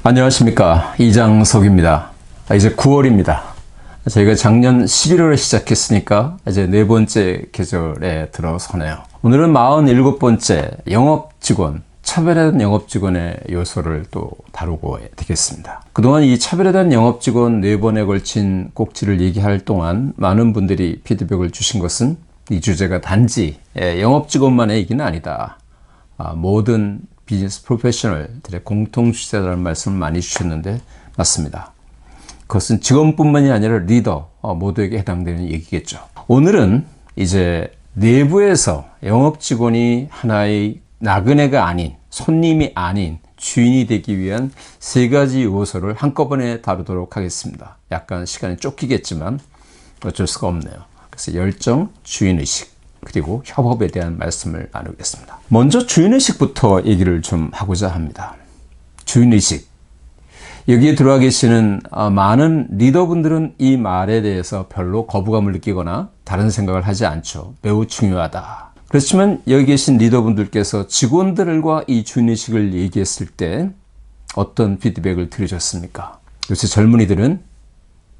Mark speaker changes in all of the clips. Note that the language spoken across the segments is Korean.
Speaker 1: 안녕하십니까, 이장석입니다. 이제 9월입니다. 저희가 작년 11월에 시작했으니까 이제 네 번째 계절에 들어서네요. 오늘은 47번째 영업직원, 차별에 대한 영업직원의 요소를 또 다루고 되겠습니다. 그동안 이 차별에 대한 영업직원 4번에 걸친 꼭지를 얘기할 동안 많은 분들이 피드백을 주신 것은 이 주제가 단지 영업직원만의 얘기는 아니다. 모든 비즈니스 프로페셔널들의 공통 주제라는 말씀을 많이 주셨는데 맞습니다. 그것은 직원뿐만이 아니라 리더 모두에게 해당되는 얘기겠죠. 오늘은 이제 내부에서 영업직원이 하나의 나그네가 아닌, 손님이 아닌 주인이 되기 위한 3가지 요소를 한꺼번에 다루도록 하겠습니다. 약간 시간이 쫓기겠지만 어쩔 수가 없네요. 그래서 열정, 주인의식, 그리고 협업에 대한 말씀을 나누겠습니다. 먼저 주인의식부터 얘기를 좀 하고자 합니다. 주인의식. 여기에 들어와 계시는 많은 리더분들은 이 말에 대해서 별로 거부감을 느끼거나 다른 생각을 하지 않죠. 매우 중요하다. 그렇지만 여기 계신 리더분들께서 직원들과 이 주인의식을 얘기했을 때 어떤 피드백을 들으셨습니까? 요새 젊은이들은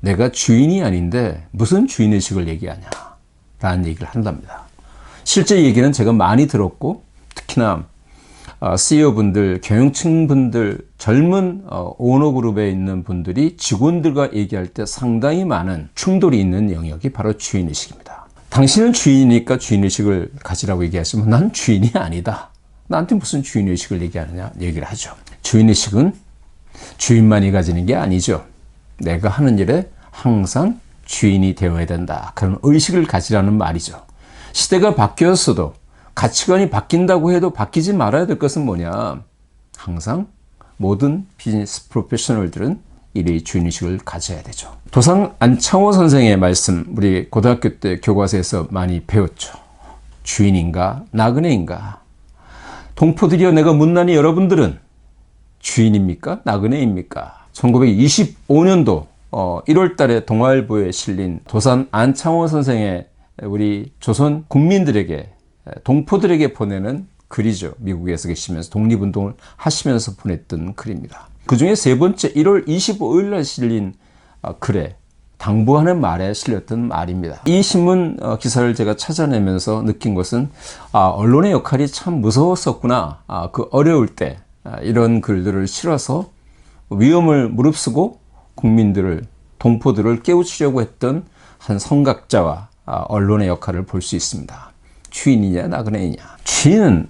Speaker 1: 내가 주인이 아닌데 무슨 주인의식을 얘기하냐 라는 얘기를 한답니다. 실제 얘기는 제가 많이 들었고, 특히나 CEO분들, 경영층분들, 젊은 오너그룹에 있는 분들이 직원들과 얘기할 때 상당히 많은 충돌이 있는 영역이 바로 주인의식입니다. 당신은 주인이니까 주인의식을 가지라고 얘기하시면 난 주인이 아니다. 나한테 무슨 주인의식을 얘기하느냐 얘기를 하죠. 주인의식은 주인만이 가지는 게 아니죠. 내가 하는 일에 항상 주인이 되어야 된다. 그런 의식을 가지라는 말이죠. 시대가 바뀌었어도 가치관이 바뀐다고 해도 바뀌지 말아야 될 것은 뭐냐? 항상 모든 비즈니스 프로페셔널들은 일의 주인의식을 가져야 되죠. 도산 안창호 선생의 말씀, 우리 고등학교 때 교과서에서 많이 배웠죠. 주인인가 나그네인가? 동포들이여 내가 묻나니 여러분들은 주인입니까? 나그네입니까? 1925년도 1월 달에 동아일보에 실린 도산 안창호 선생의 우리 조선 국민들에게, 동포들에게 보내는 글이죠. 미국에서 계시면서 독립운동을 하시면서 보냈던 글입니다. 그 중에 3번째 1월 25일 날 실린 글에 당부하는 말에 실렸던 말입니다. 이 신문 기사를 제가 찾아내면서 느낀 것은 언론의 역할이 참 무서웠었구나. 그 어려울 때 이런 글들을 실어서 위험을 무릅쓰고 국민들을, 동포들을 깨우치려고 했던 한 선각자와 언론의 역할을 볼 수 있습니다. 주인이냐 나그네이냐. 주인은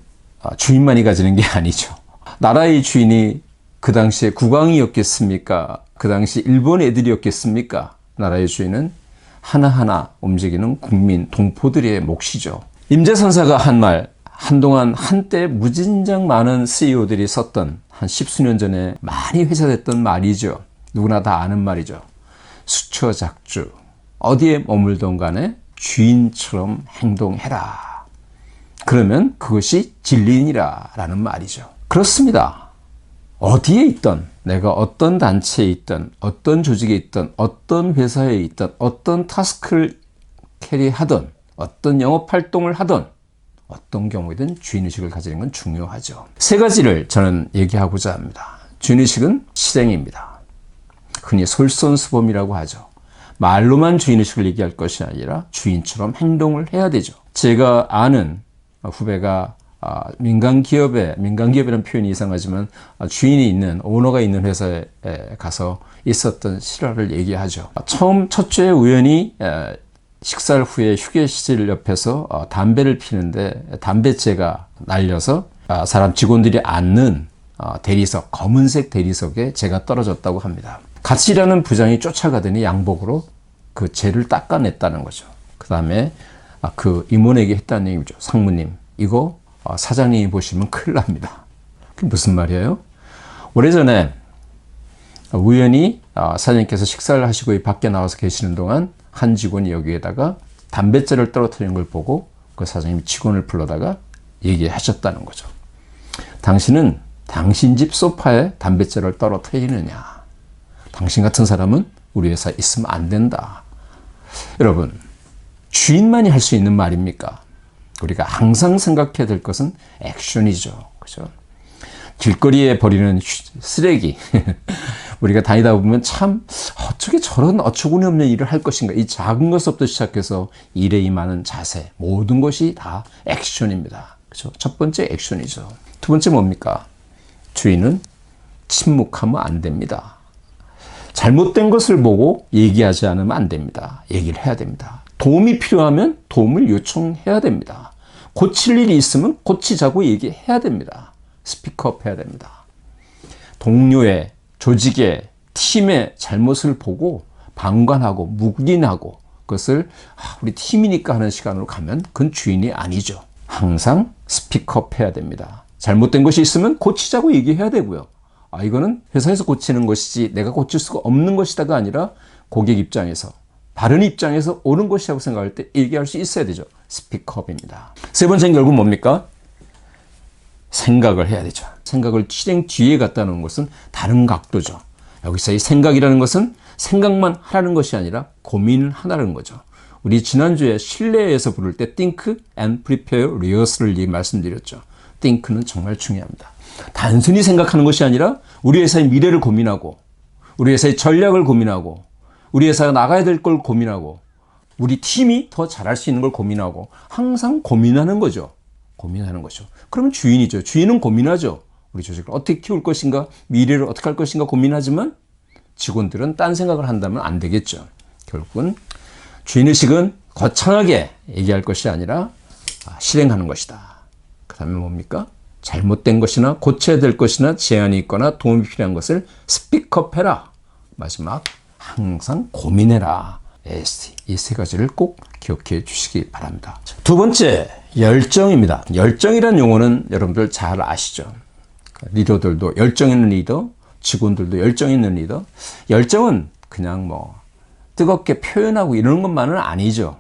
Speaker 1: 주인만이 가지는 게 아니죠. 나라의 주인이 그 당시에 국왕이었겠습니까? 그 당시 일본 애들이었겠습니까? 나라의 주인은 하나하나 움직이는 국민, 동포들의 몫이죠. 임재선사가 한 말, 한동안 한때 무진장 많은 CEO들이 썼던 한 10수년 전에 많이 회자됐던 말이죠. 누구나 다 아는 말이죠. 수처작주. 어디에 머물던 간에 주인처럼 행동해라. 그러면 그것이 진리니라 라는 말이죠. 그렇습니다. 어디에 있던, 내가 어떤 단체에 있던, 어떤 조직에 있던, 어떤 회사에 있던, 어떤 타스크를 캐리하던, 어떤 영업활동을 하던, 어떤 경우에든 주인의식을 가지는 건 중요하죠. 3가지를 저는 얘기하고자 합니다. 주인의식은 실행입니다. 흔히 솔선수범이라고 하죠. 말로만 주인의식을 얘기할 것이 아니라 주인처럼 행동을 해야 되죠. 제가 아는 후배가 민간기업이라는 표현이 이상하지만 주인이 있는, 오너가 있는 회사에 가서 있었던 실화를 얘기하죠. 첫 주에 우연히 식사 후에 휴게실 옆에서 담배를 피는데 담배째가 날려서 사람 직원들이 앉는 대리석, 검은색 대리석에 재가 떨어졌다고 합니다. 같이 일하는 부장이 쫓아가더니 양복으로 그 재를 닦아냈다는 거죠. 그 다음에 그 임원에게 했다는 얘기죠. 상무님, 이거 사장님이 보시면 큰일 납니다. 그게 무슨 말이에요? 오래전에 우연히 사장님께서 식사를 하시고 밖에 나와서 계시는 동안 한 직원이 여기에다가 담뱃재를 떨어뜨리는 걸 보고 그 사장님이 직원을 불러다가 얘기하셨다는 거죠. 당신은 당신 집 소파에 담뱃재를 떨어뜨리느냐? 당신 같은 사람은 우리 회사에 있으면 안 된다. 여러분, 주인만이 할 수 있는 말입니까? 우리가 항상 생각해야 될 것은 액션이죠. 그죠? 길거리에 버리는 쓰레기. 우리가 다니다 보면 참 어떻게 저런 어처구니 없는 일을 할 것인가. 이 작은 것부터 시작해서 일에 임하는 자세. 모든 것이 다 액션입니다. 그렇죠? 첫 번째 액션이죠. 두 번째 뭡니까? 주인은 침묵하면 안 됩니다. 잘못된 것을 보고 얘기하지 않으면 안 됩니다. 얘기를 해야 됩니다. 도움이 필요하면 도움을 요청해야 됩니다. 고칠 일이 있으면 고치자고 얘기해야 됩니다. 스피크업 해야 됩니다. 동료의, 조직의, 팀의 잘못을 보고 방관하고 묵인하고 그것을 우리 팀이니까 하는 시간으로 가면 그건 주인이 아니죠. 항상 스피크업 해야 됩니다. 잘못된 것이 있으면 고치자고 얘기해야 되고요. 이거는 회사에서 고치는 것이지 내가 고칠 수가 없는 것이다가 아니라 고객 입장에서 바른 입장에서 옳은 것이라고 생각할 때 얘기할 수 있어야 되죠. 스피크업입니다. 세 번째는 결국 뭡니까? 생각을 해야 되죠. 생각을 실행 뒤에 갖다 놓은 것은 다른 각도죠. 여기서 이 생각이라는 것은 생각만 하라는 것이 아니라 고민을 하라는 거죠. 우리 지난주에 실내에서 부를 때 think and prepare rehearsal을 말씀드렸죠. think는 정말 중요합니다. 단순히 생각하는 것이 아니라 우리 회사의 미래를 고민하고 우리 회사의 전략을 고민하고 우리 회사가 나가야 될 걸 고민하고 우리 팀이 더 잘할 수 있는 걸 고민하고 항상 고민하는 거죠. 고민하는 거죠. 그러면 주인이죠. 주인은 고민하죠. 우리 조직을 어떻게 키울 것인가, 미래를 어떻게 할 것인가 고민하지만 직원들은 딴 생각을 한다면 안 되겠죠. 결국은 주인의식은 거창하게 얘기할 것이 아니라 실행하는 것이다. 그 다음에 뭡니까? 잘못된 것이나 고쳐야 될 것이나 제한이 있거나 도움이 필요한 것을 스피크업 해라. 마지막 항상 고민해라. 이 세 가지를 꼭 기억해 주시기 바랍니다. 두 번째, 열정입니다. 열정이라는 용어는 여러분들 잘 아시죠? 리더들도 열정 있는 리더, 직원들도 열정 있는 리더. 열정은 그냥 뜨겁게 표현하고 이러는 것만은 아니죠.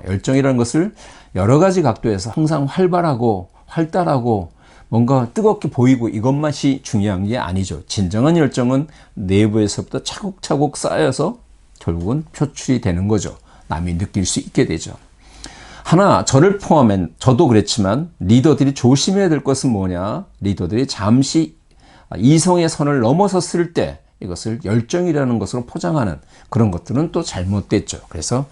Speaker 1: 열정이라는 것을 여러 가지 각도에서 항상 활발하고 활달하고 뭔가 뜨겁게 보이고 이것만이 중요한 게 아니죠. 진정한 열정은 내부에서부터 차곡차곡 쌓여서 결국은 표출이 되는 거죠. 남이 느낄 수 있게 되죠. 하나, 저를 포함한 저도 그랬지만 리더들이 조심해야 될 것은 뭐냐? 리더들이 잠시 이성의 선을 넘어섰을 때 이것을 열정이라는 것으로 포장하는 그런 것들은 또 잘못됐죠. 그래서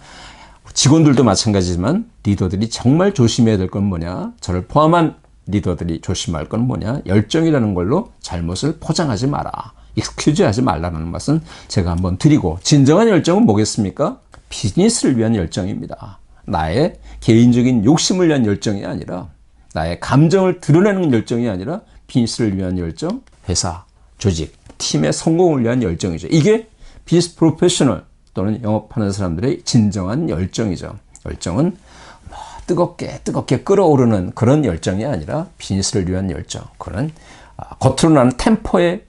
Speaker 1: 직원들도 마찬가지지만 리더들이 정말 조심해야 될 건 뭐냐? 저를 포함한 리더들이 조심할 건 뭐냐? 열정이라는 걸로 잘못을 포장하지 마라. 익스큐즈하지 말라는 말씀 제가 한번 드리고, 진정한 열정은 뭐겠습니까? 비즈니스를 위한 열정입니다. 나의 개인적인 욕심을 위한 열정이 아니라, 나의 감정을 드러내는 열정이 아니라 비즈니스를 위한 열정, 회사, 조직, 팀의 성공을 위한 열정이죠. 이게 비즈니스 프로페셔널 또는 영업하는 사람들의 진정한 열정이죠. 열정은 뜨겁게 끓어오르는 그런 열정이 아니라 비즈니스를 위한 열정. 그런 겉으로 나는 템퍼의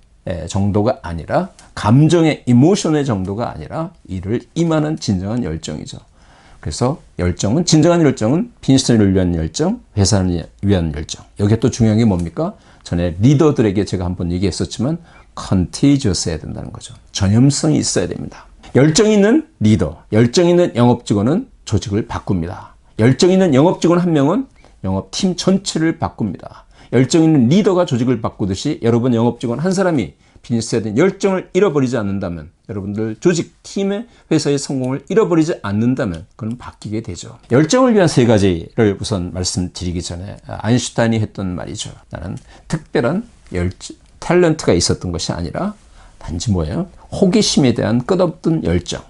Speaker 1: 정도가 아니라, 감정의 이모션의 정도가 아니라 이를 임하는 진정한 열정이죠. 그래서 열정은, 진정한 열정은 비즈니스를 위한 열정, 회사를 위한 열정. 여기에 또 중요한 게 뭡니까? 전에 리더들에게 제가 한번 얘기했었지만 contagious 해야 된다는 거죠. 전염성이 있어야 됩니다. 열정 있는 리더, 열정 있는 영업 직원은 조직을 바꿉니다. 열정 있는 영업 직원 한 명은 영업팀 전체를 바꿉니다. 열정 있는 리더가 조직을 바꾸듯이 여러분 영업 직원 한 사람이 비즈니스에 대한 열정을 잃어버리지 않는다면, 여러분들 조직, 팀의 회사의 성공을 잃어버리지 않는다면 그건 바뀌게 되죠. 열정을 위한 세 가지를 우선 말씀드리기 전에 아인슈타인이 했던 말이죠. 나는 특별한 탤런트가 있었던 것이 아니라 단지 뭐예요? 호기심에 대한 끝없던 열정.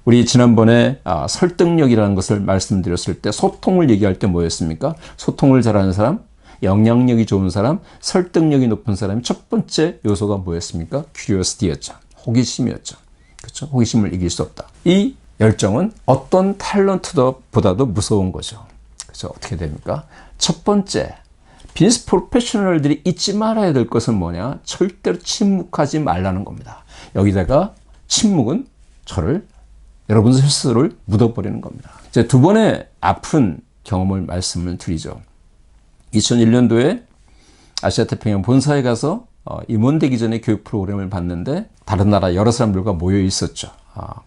Speaker 1: 우리 지난번에 설득력이라는 것을 말씀드렸을 때 소통을 얘기할 때 뭐였습니까? 소통을 잘하는 사람, 영향력이 좋은 사람, 설득력이 높은 사람의 첫 번째 요소가 뭐였습니까? curiosity였죠. 호기심이었죠. 그렇죠? 호기심을 이길 수 없다. 이 열정은 어떤 탤런트보다도 무서운 거죠. 그래서 어떻게 됩니까? 첫 번째, 비즈니스 프로페셔널들이 잊지 말아야 될 것은 뭐냐? 절대로 침묵하지 말라는 겁니다. 여기다가 침묵은 여러분 스스로를 묻어버리는 겁니다. 이제 두 번의 아픈 경험을 말씀을 드리죠. 2001년도에 아시아태평양 본사에 가서 임원되기 전에 교육 프로그램을 받는데 다른 나라 여러 사람들과 모여 있었죠.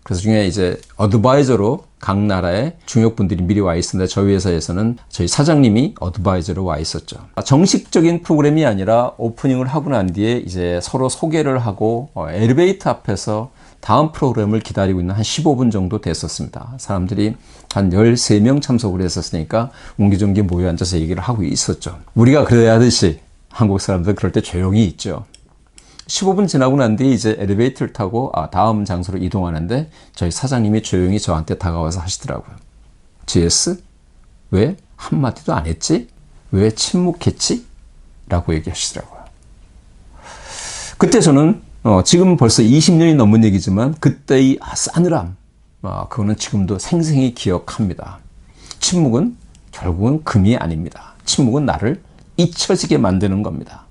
Speaker 1: 그래서 중에 이제 어드바이저로 각 나라의 중역분들이 미리 와 있었는데 저희 회사에서는 저희 사장님이 어드바이저로 와 있었죠. 정식적인 프로그램이 아니라 오프닝을 하고 난 뒤에 이제 서로 소개를 하고 엘리베이터 앞에서 다음 프로그램을 기다리고 있는 한 15분 정도 됐었습니다. 사람들이 한 13명 참석을 했었으니까 옹기종기 모여 앉아서 얘기를 하고 있었죠. 우리가 그래야 하듯이 한국 사람들 그럴 때 조용히 있죠. 15분 지나고 난 뒤에 이제 엘리베이터를 타고 다음 장소로 이동하는데 저희 사장님이 조용히 저한테 다가와서 하시더라고요. GS? 왜 한마디도 안 했지? 왜 침묵했지? 라고 얘기하시더라고요. 그때 저는 지금 벌써 20년이 넘은 얘기지만 그때의 싸늘함, 그거는 지금도 생생히 기억합니다. 침묵은 결국은 금이 아닙니다. 침묵은 나를 잊혀지게 만드는 겁니다.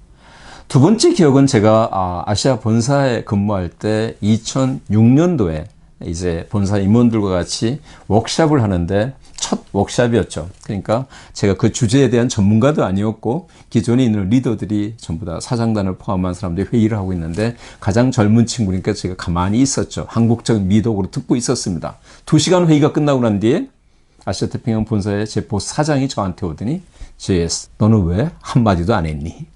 Speaker 1: 두 번째 기억은 제가 아시아 본사에 근무할 때 2006년도에 이제 본사 임원들과 같이 워크숍을 하는데 첫 워크숍이었죠. 그러니까 제가 그 주제에 대한 전문가도 아니었고 기존에 있는 리더들이 전부 다 사장단을 포함한 사람들이 회의를 하고 있는데 가장 젊은 친구니까 제가 가만히 있었죠. 한국적 미덕으로 듣고 있었습니다. 2시간 회의가 끝나고 난 뒤에 아시아 태평양 본사의 제 보스 사장이 저한테 오더니 JS, 너는 왜 한마디도 안 했니?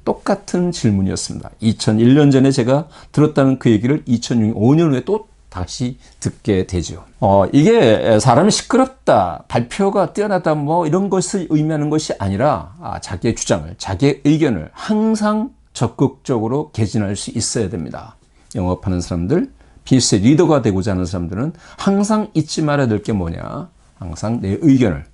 Speaker 1: 똑같은 질문이었습니다. 2001년 전에 제가 들었다는 그 얘기를 2005년 후에 또 다시 듣게 되죠. 이게 사람이 시끄럽다, 발표가 뛰어나다 뭐 이런 것을 의미하는 것이 아니라 자기의 주장을, 자기의 의견을 항상 적극적으로 개진할 수 있어야 됩니다. 영업하는 사람들, 비즈니스 리더가 되고자 하는 사람들은 항상 잊지 말아야 될 게 뭐냐? 항상 내 의견을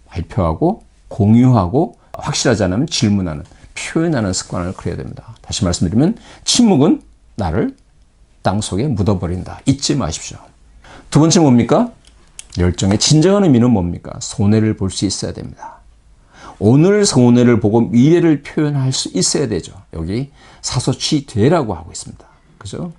Speaker 1: 발표하고 공유하고 확실하지 않으면 질문하는, 표현하는 습관을 그려야 됩니다. 다시 말씀드리면 침묵은 나를 땅속에 묻어버린다. 잊지 마십시오. 두 번째 뭡니까? 열정의 진정한 의미는 뭡니까? 손해를 볼 수 있어야 됩니다. 오늘 손해를 보고 미래를 표현할 수 있어야 되죠. 여기 사소취되라고 하고 있습니다. 그죠?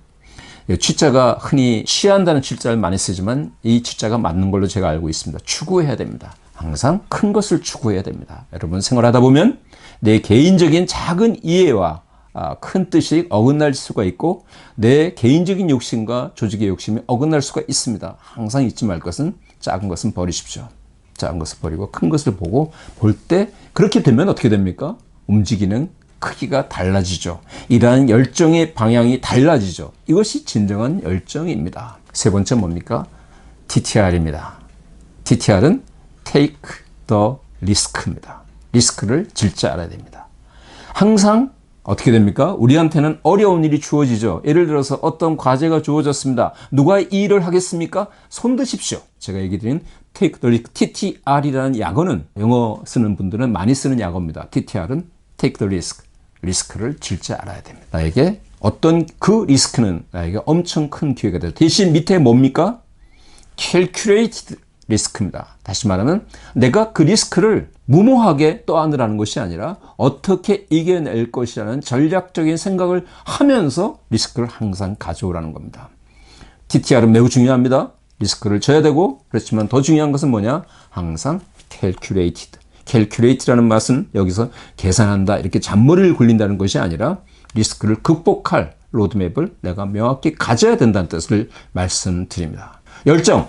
Speaker 1: 취자가 흔히 취한다는 취자를 많이 쓰지만 이 취자가 맞는 걸로 제가 알고 있습니다. 추구해야 됩니다. 항상 큰 것을 추구해야 됩니다. 여러분 생활하다 보면 내 개인적인 작은 이해와 큰 뜻이 어긋날 수가 있고 내 개인적인 욕심과 조직의 욕심이 어긋날 수가 있습니다. 항상 잊지 말 것은 작은 것은 버리십시오. 작은 것을 버리고 큰 것을 보고 볼 때 그렇게 되면 어떻게 됩니까? 움직이는 크기가 달라지죠. 일하는 열정의 방향이 달라지죠. 이것이 진정한 열정입니다. 세 번째 뭡니까? TTR입니다. TTR은 Take the Risk입니다. 리스크를 질 줄 알아야 됩니다. 항상 어떻게 됩니까? 우리한테는 어려운 일이 주어지죠. 예를 들어서 어떤 과제가 주어졌습니다. 누가 이 일을 하겠습니까? 손 드십시오. 제가 얘기 드린 Take the Risk, TTR이라는 약어는 영어 쓰는 분들은 많이 쓰는 약어입니다. TTR은 Take the Risk, 리스크를 질 줄 알아야 됩니다. 나에게 어떤 그 리스크는 나에게 엄청 큰 기회가 돼요. 대신 밑에 뭡니까? Calculated 리스크입니다. 다시 말하면 내가 그 리스크를 무모하게 떠안으라는 것이 아니라 어떻게 이겨낼 것이라는 전략적인 생각을 하면서 리스크를 항상 가져오라는 겁니다. TTR은 매우 중요합니다. 리스크를 져야 되고 그렇지만 더 중요한 것은 뭐냐? 항상 calculated. calculate라는 맛은 여기서 계산한다 이렇게 잔머리를 굴린다는 것이 아니라 리스크를 극복할 로드맵을 내가 명확히 가져야 된다는 뜻을 말씀드립니다. 열정.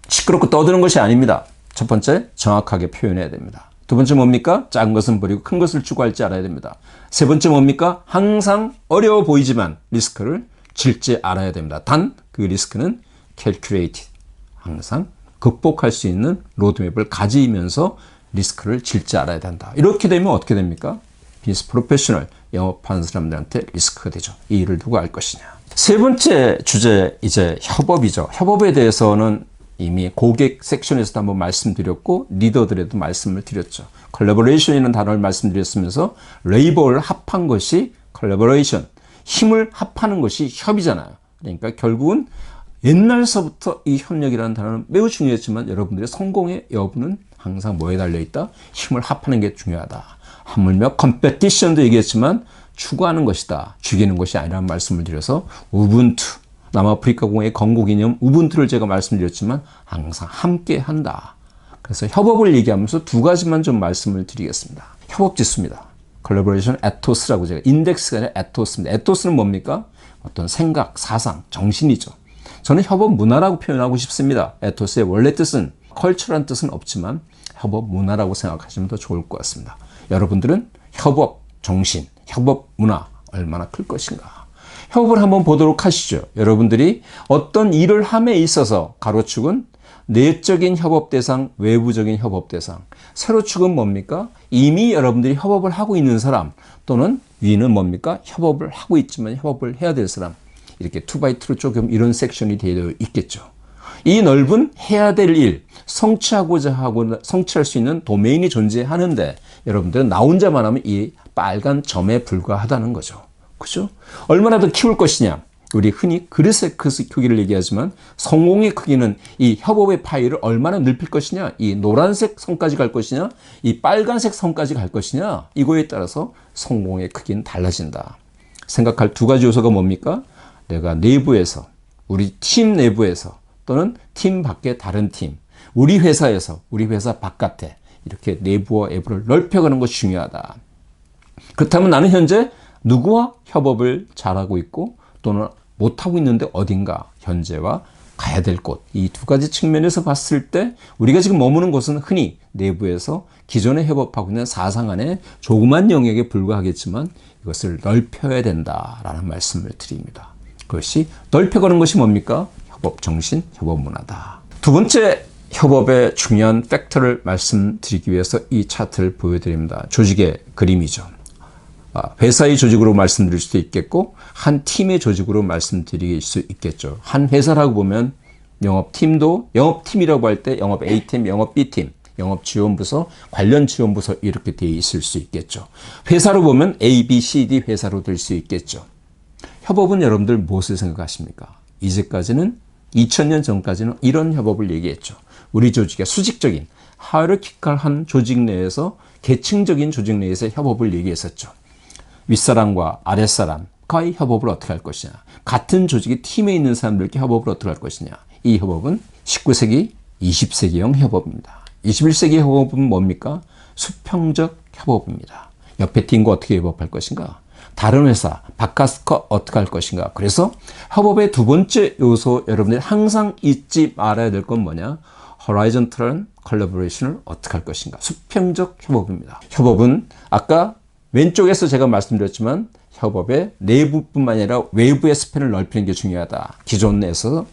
Speaker 1: 시끄럽고 떠드는 것이 아닙니다. 첫 번째, 정확하게 표현해야 됩니다. 두 번째 뭡니까? 작은 것은 버리고 큰 것을 추구할 줄 알아야 됩니다. 세 번째 뭡니까? 항상 어려워 보이지만 리스크를 질 줄 알아야 됩니다. 단 그 리스크는 calculated. 항상 극복할 수 있는 로드맵을 가지면서 리스크를 질 줄 알아야 된다. 이렇게 되면 어떻게 됩니까? 비즈니스 프로페셔널, 영업하는 사람들한테 리스크가 되죠. 이 일을 누가 할 것이냐. 세 번째 주제, 이제 협업이죠. 협업에 대해서는 이미 고객 섹션에서도 한번 말씀드렸고 리더들에도 말씀을 드렸죠. 컬래버레이션이라는 단어를 말씀드렸으면서 레이버를 합한 것이 컬래버레이션, 힘을 합하는 것이 협이잖아요. 그러니까 결국은 옛날서부터 이 협력이라는 단어는 매우 중요했지만 여러분들의 성공의 여부는 항상 뭐에 달려있다? 힘을 합하는 게 중요하다. 하물며 컴페티션도 얘기했지만 추구하는 것이다. 죽이는 것이 아니라는 말씀을 드려서 우분투, 남아프리카 공화의 건국기념 우분투를 제가 말씀드렸지만 항상 함께 한다. 그래서 협업을 얘기하면서 두 가지만 좀 말씀을 드리겠습니다. 협업지수입니다. 콜라보레이션 에토스라고 제가 인덱스가 아니라 에토스입니다. 에토스는 뭡니까? 어떤 생각, 사상, 정신이죠. 저는 협업 문화라고 표현하고 싶습니다. 에토스의 원래 뜻은 컬처라는 뜻은 없지만 협업 문화라고 생각하시면 더 좋을 것 같습니다. 여러분들은 협업 정신, 협업 문화 얼마나 클 것인가. 협업을 한번 보도록 하시죠. 여러분들이 어떤 일을 함에 있어서 가로축은 내적인 협업 대상, 외부적인 협업 대상. 세로축은 뭡니까? 이미 여러분들이 협업을 하고 있는 사람 또는 위는 뭡니까? 협업을 하고 있지만 협업을 해야 될 사람. 이렇게 2x2로 조금 이런 섹션이 되어 있겠죠. 이 넓은 해야 될 일, 성취할 수 있는 도메인이 존재하는데 여러분들은 나 혼자만 하면 이 빨간 점에 불과하다는 거죠. 그죠? 얼마나 더 키울 것이냐? 우리 흔히 그릇의 크기를 얘기하지만 성공의 크기는 이 협업의 파이를 얼마나 넓힐 것이냐, 이 노란색 선까지 갈 것이냐, 이 빨간색 선까지 갈 것이냐, 이거에 따라서 성공의 크기는 달라진다. 생각할 두 가지 요소가 뭡니까? 내가 내부에서, 우리 팀 내부에서 또는 팀 밖의 다른 팀, 우리 회사에서, 우리 회사 바깥에 이렇게 내부와 외부를 넓혀가는 것이 중요하다. 그렇다면 나는 현재 누구와 협업을 잘하고 있고 또는 못하고 있는데 어딘가 현재와 가야 될 곳. 이 두 가지 측면에서 봤을 때 우리가 지금 머무는 곳은 흔히 내부에서 기존에 협업하고 있는 사상 안에 조그만 영역에 불과하겠지만 이것을 넓혀야 된다라는 말씀을 드립니다. 그것이 넓혀가는 것이 뭡니까? 협업 정신, 협업 문화다. 두 번째 협업의 중요한 팩터를 말씀드리기 위해서 이 차트를 보여드립니다. 조직의 그림이죠. 회사의 조직으로 말씀드릴 수도 있겠고 한 팀의 조직으로 말씀드릴 수 있겠죠. 한 회사라고 보면 영업팀도 영업팀이라고 할 때 영업 A팀, 영업 B팀, 영업지원부서, 관련지원부서 이렇게 되어 있을 수 있겠죠. 회사로 보면 A, B, C, D 회사로 될 수 있겠죠. 협업은 여러분들 무엇을 생각하십니까? 이제까지는 2000년 전까지는 이런 협업을 얘기했죠. 우리 조직의 수직적인 하이라키컬한 조직 내에서 계층적인 조직 내에서 협업을 얘기했었죠. 윗사람과 아랫사람과의 협업을 어떻게 할 것이냐. 같은 조직의 팀에 있는 사람들께 협업을 어떻게 할 것이냐. 이 협업은 19세기, 20세기형 협업입니다. 21세기 협업은 뭡니까? 수평적 협업입니다. 옆에 팀과 어떻게 협업할 것인가. 다른 회사, 바깥과 어떻게 할 것인가. 그래서 협업의 두 번째 요소 여러분들이 항상 잊지 말아야 될 건 뭐냐. horizontal collaboration을 어떻게 할 것인가. 수평적 협업입니다. 협업은 아까 왼쪽에서 제가 말씀드렸지만 협업의 내부뿐만 아니라 외부의 스팬을 넓히는 게 중요하다. 기존 내에서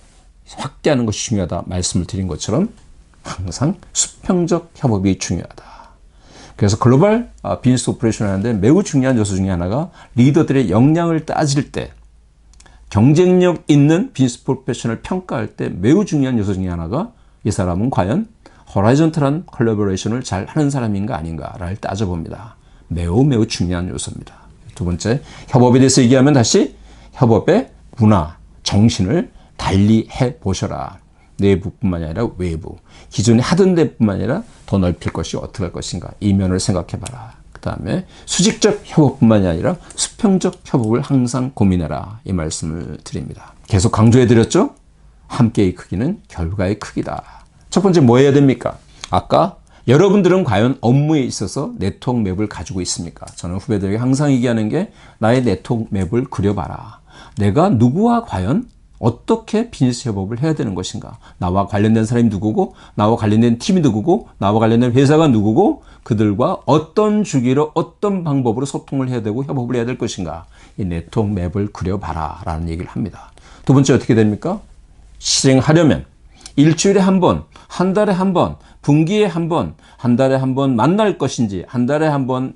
Speaker 1: 확대하는 것이 중요하다. 말씀을 드린 것처럼 항상 수평적 협업이 중요하다. 그래서 글로벌 비즈니스 오퍼레이션을 하는데 매우 중요한 요소 중에 하나가 리더들의 역량을 따질 때 경쟁력 있는 비즈니스 프로페셔널을 평가할 때 매우 중요한 요소 중에 하나가 이 사람은 과연 호라이즌탈한 콜라보레이션을 잘 하는 사람인가 아닌가를 따져봅니다. 매우 중요한 요소입니다. 두 번째, 협업에 대해서 얘기하면 다시 협업의 문화, 정신을 달리 해보셔라. 내부뿐만 아니라 외부. 기존에 하던 데뿐만 아니라 더 넓힐 것이 어떻게 할 것인가. 이 면을 생각해봐라. 그 다음에 수직적 협업뿐만이 아니라 수평적 협업을 항상 고민해라. 이 말씀을 드립니다. 계속 강조해드렸죠? 함께의 크기는 결과의 크기다. 첫 번째 뭐 해야 됩니까? 아까 여러분들은 과연 업무에 있어서 네트워크 맵을 가지고 있습니까? 저는 후배들에게 항상 얘기하는 게 나의 네트워크 맵을 그려봐라. 내가 누구와 과연 어떻게 비즈니스 협업을 해야 되는 것인가? 나와 관련된 사람이 누구고, 나와 관련된 팀이 누구고, 나와 관련된 회사가 누구고, 그들과 어떤 주기로 어떤 방법으로 소통을 해야 되고 협업을 해야 될 것인가? 이 네트워크 맵을 그려봐라 라는 얘기를 합니다. 두 번째 어떻게 됩니까? 실행하려면 일주일에 한 번, 한 달에 한 번, 분기에 한 번, 한 달에 한 번 만날 것인지, 한 달에 한 번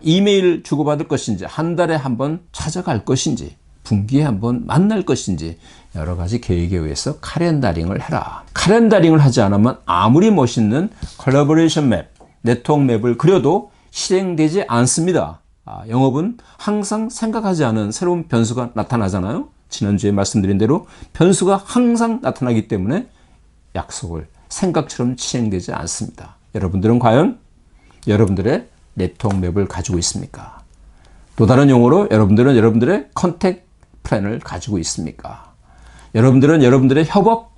Speaker 1: 이메일 주고받을 것인지, 한 달에 한 번 찾아갈 것인지, 분기에 한 번 만날 것인지 여러 가지 계획에 의해서 카렌다링을 해라. 카렌다링을 하지 않으면 아무리 멋있는 콜라보레이션 맵, 네트워크 맵을 그려도 실행되지 않습니다. 영업은 항상 생각하지 않은 새로운 변수가 나타나잖아요. 지난주에 말씀드린 대로 변수가 항상 나타나기 때문에 약속을 생각처럼 실행되지 않습니다. 여러분들은 과연 여러분들의 네트워크 맵을 가지고 있습니까? 또 다른 용어로 여러분들은 여러분들의 컨택 플랜을 가지고 있습니까? 여러분들은 여러분들의 협업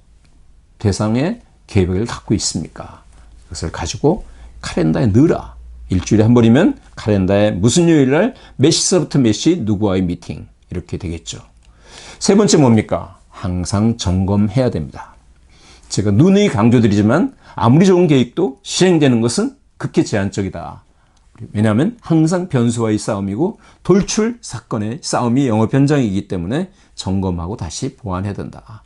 Speaker 1: 대상의 계획을 갖고 있습니까? 그것을 가지고 카렌다에 넣으라. 일주일에 한 번이면 카렌다에 무슨 요일날 몇 시서부터 몇 시 누구와의 미팅 이렇게 되겠죠. 세 번째 뭡니까? 항상 점검해야 됩니다. 제가 누누이 강조드리지만 아무리 좋은 계획도 실행되는 것은 극히 제한적이다. 왜냐하면 항상 변수와의 싸움이고 돌출 사건의 싸움이 영업 현장이기 때문에 점검하고 다시 보완해야 된다.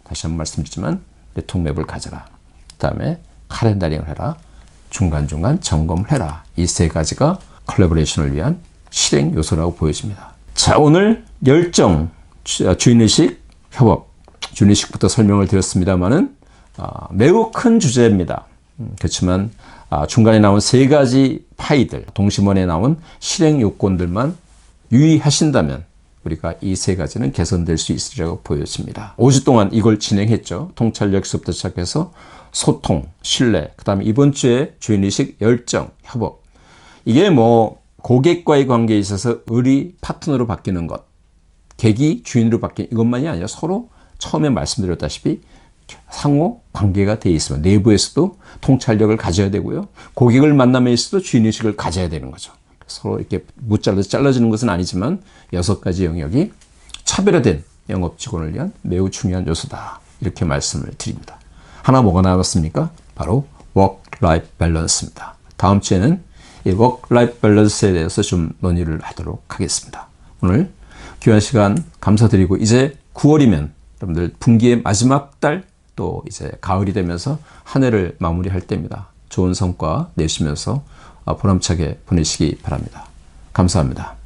Speaker 1: 다시 한번 말씀드리지만 레통맵을 가져라. 그 다음에 카렌다링을 해라. 중간중간 점검을 해라. 이 세 가지가 컬래버레이션을 위한 실행 요소라고 보여집니다. 자, 오늘 열정, 주인의식, 협업, 주인의식부터 설명을 드렸습니다만은 매우 큰 주제입니다. 그렇지만 중간에 나온 세 가지 파이들, 동심원에 나온 실행 요건들만 유의하신다면 우리가 이 세 가지는 개선될 수 있으리라고 보여집니다. 5주 동안 이걸 진행했죠. 통찰력서부터 시작해서 소통, 신뢰, 그 다음에 이번 주에 주인의식, 열정, 협업. 이게 뭐 고객과의 관계에 있어서 의리 파트너로 바뀌는 것, 객이 주인으로 바뀌는 이것만이 아니라 서로 처음에 말씀드렸다시피 상호 관계가 되어 있으면 내부에서도 통찰력을 가져야 되고요. 고객을 만남에서도 주인의식을 가져야 되는 거죠. 서로 이렇게 무잘라서 잘라지는 것은 아니지만 6가지 영역이 차별화된 영업 직원을 위한 매우 중요한 요소다. 이렇게 말씀을 드립니다. 하나 뭐가 나왔습니까? 바로 Work-Life Balance입니다. 다음 주에는 이 Work-Life Balance에 대해서 좀 논의를 하도록 하겠습니다. 오늘 귀한 시간 감사드리고 이제 9월이면 여러분들 분기의 마지막 달 또 이제 가을이 되면서 한 해를 마무리할 때입니다. 좋은 성과 내시면서 보람차게 보내시기 바랍니다. 감사합니다.